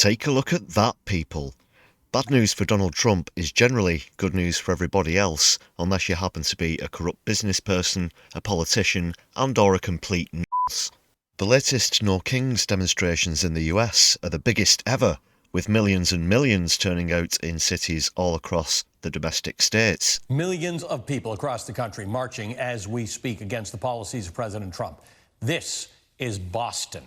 Take a look at that, people. Bad news for Donald Trump is generally good news for everybody else, unless you happen to be a corrupt business person, a politician, and or a complete nuts. The latest No Kings demonstrations in the US are the biggest ever, with millions and millions turning out in cities all across the domestic states. Millions of people across the country marching as we speak against the policies of President Trump. This is Boston.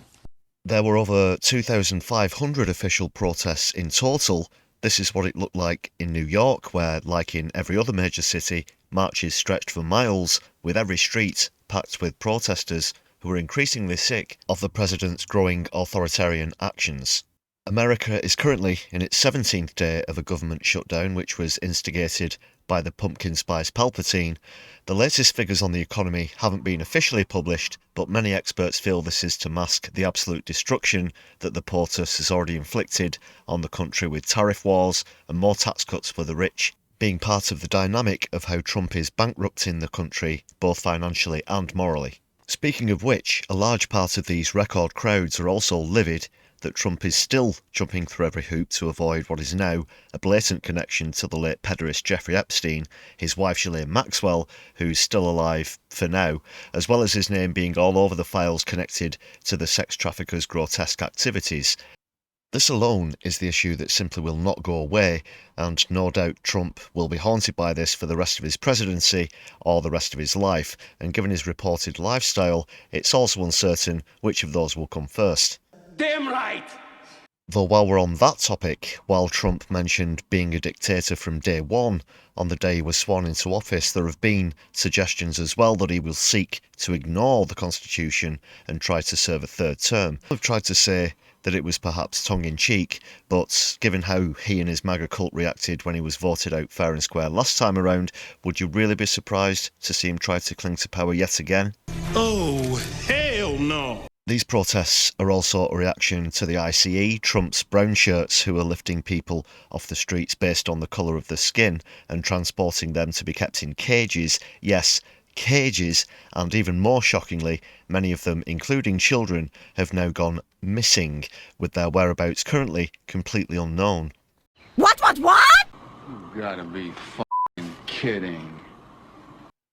There were over 2,500 official protests in total. This is what it looked like in New York, where, like in every other major city, marches stretched for miles, with every street packed with protesters who were increasingly sick of the president's growing authoritarian actions. America is currently in its 17th day of a government shutdown, which was instigated by the pumpkin spice Palpatine. The latest figures on the economy haven't been officially published, but many experts feel this is to mask the absolute destruction that the POTUS has already inflicted on the country, with tariff wars and more tax cuts for the rich being part of the dynamic of how Trump is bankrupting the country, both financially and morally. Speaking of which, a large part of these record crowds are also livid that Trump is still jumping through every hoop to avoid what is now a blatant connection to the late pederast Jeffrey Epstein, his wife Ghislaine Maxwell, who's still alive for now, as well as his name being all over the files connected to the sex traffickers' grotesque activities. This alone is the issue that simply will not go away, and no doubt Trump will be haunted by this for the rest of his presidency or the rest of his life, and given his reported lifestyle, it's also uncertain which of those will come first. Damn right! Though while we're on that topic, while Trump mentioned being a dictator from day one, on the day he was sworn into office, there have been suggestions as well that he will seek to ignore the Constitution and try to serve a third term. I've tried to say that it was perhaps tongue-in-cheek, but given how he and his MAGA cult reacted when he was voted out fair and square last time around, would you really be surprised to see him try to cling to power yet again? Oh, hell no! These protests are also a reaction to the ICE, Trump's brown shirts, who are lifting people off the streets based on the colour of their skin and transporting them to be kept in cages. Yes, cages, and even more shockingly, many of them, including children, have now gone missing, with their whereabouts currently completely unknown. What? You gotta be f***ing kidding.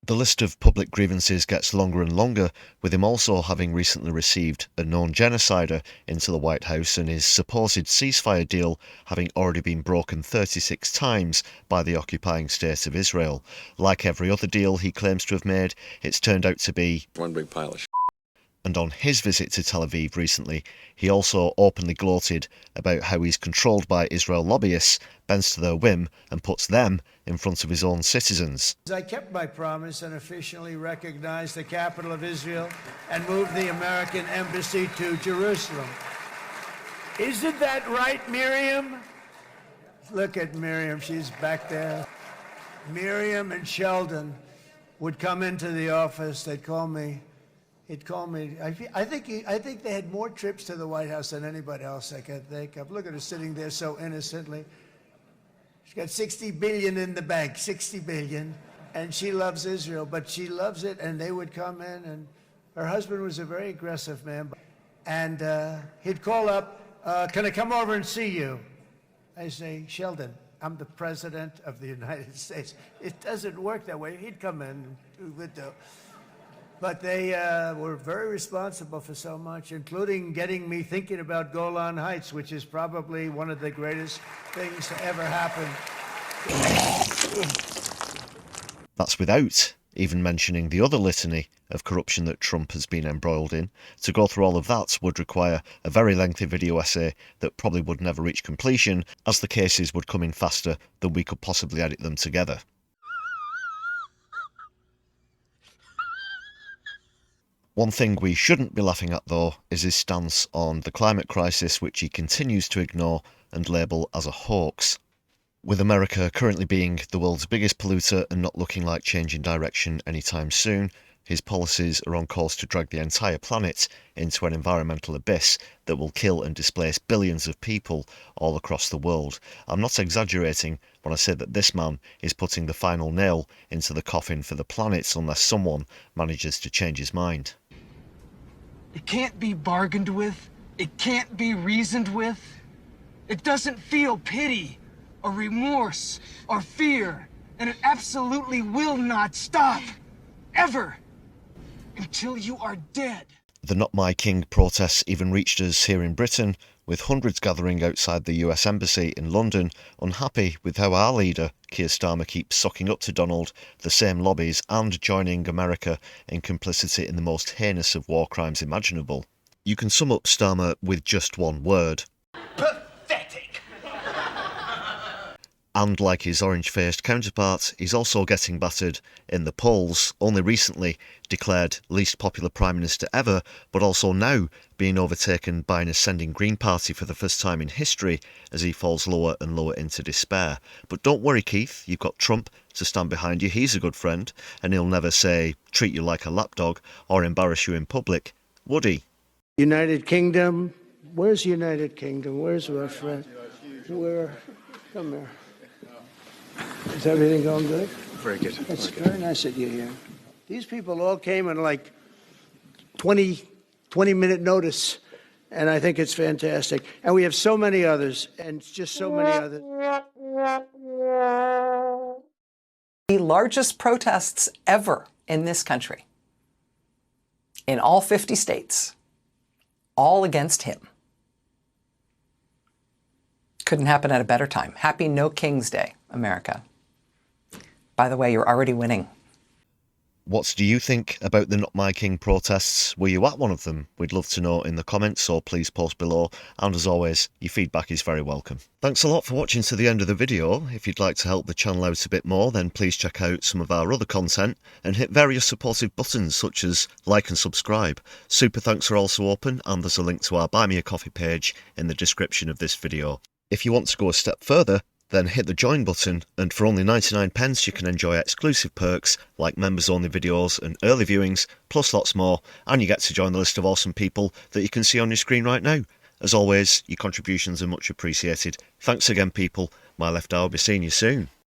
The list of public grievances gets longer and longer, with him also having recently received a known genocider into the White House and his supposed ceasefire deal having already been broken 36 times by the occupying state of Israel. Like every other deal he claims to have made, it's turned out to be one big pile of shit. And on his visit to Tel Aviv recently, he also openly gloated about how he's controlled by Israel lobbyists, bends to their whim and puts them in front of his own citizens. I kept my promise and officially recognized the capital of Israel and moved the American embassy to Jerusalem. Isn't that right, Miriam? Look at Miriam, she's back there. Miriam and Sheldon would come into the office, they'd call me. He'd call me. I think they had more trips to the White House than anybody else I can think of. Look at her sitting there so innocently. She's got $60 billion in the bank, $60 billion, and she loves Israel, but she loves it, and they would come in, and her husband was a very aggressive man, and he'd call up, can I come over and see you? I say, Sheldon, I'm the President of the United States. It doesn't work that way. He'd come in, but they were very responsible for so much, including getting me thinking about Golan Heights, which is probably one of the greatest things to ever happen. That's without even mentioning the other litany of corruption that Trump has been embroiled in. To go through all of that would require a very lengthy video essay that probably would never reach completion, as the cases would come in faster than we could possibly edit them together. One thing we shouldn't be laughing at, though, is his stance on the climate crisis, which he continues to ignore and label as a hoax. With America currently being the world's biggest polluter and not looking like changing direction anytime soon, his policies are on course to drag the entire planet into an environmental abyss that will kill and displace billions of people all across the world. I'm not exaggerating when I say that this man is putting the final nail into the coffin for the planet unless someone manages to change his mind. It can't be bargained with. It can't be reasoned with. It doesn't feel pity or remorse or fear, and it absolutely will not stop, ever, until you are dead. The Not My King protests even reached us here in Britain, with hundreds gathering outside the US Embassy in London, unhappy with how our leader, Keir Starmer, keeps sucking up to Donald, the same lobbies, and joining America in complicity in the most heinous of war crimes imaginable. You can sum up Starmer with just one word. Pathetic. And like his orange-faced counterpart, he's also getting battered in the polls, only recently declared least popular Prime Minister ever, but also now being overtaken by an ascending Green Party for the first time in history as he falls lower and lower into despair. But don't worry, Keith, you've got Trump to stand behind you. He's a good friend, and he'll never say, treat you like a lapdog, or embarrass you in public, would he? United Kingdom. Where's United Kingdom? Where's our friend? Where? Come here. Is everything going good? Very good. It's very nice that you're here. These people all came in like 20-minute notice, and I think it's fantastic. And we have so many others, and just so many others. The largest protests ever in this country, in all 50 states, all against him. Couldn't happen at a better time. Happy No King's Day, America. By the way, you're already winning. What do you think about the Not My King protests? Were you at one of them? We'd love to know in the comments, so please post below. And as always, your feedback is very welcome. Thanks a lot for watching to the end of the video. If you'd like to help the channel out a bit more, then please check out some of our other content and hit various supportive buttons such as like and subscribe. Super thanks are also open, and there's a link to our Buy Me a Coffee page in the description of this video. If you want to go a step further, then hit the join button, and for only 99p you can enjoy exclusive perks like members only videos and early viewings, plus lots more, and you get to join the list of awesome people that you can see on your screen right now. As always, your contributions are much appreciated. Thanks again, people. My left eye will be seeing you soon.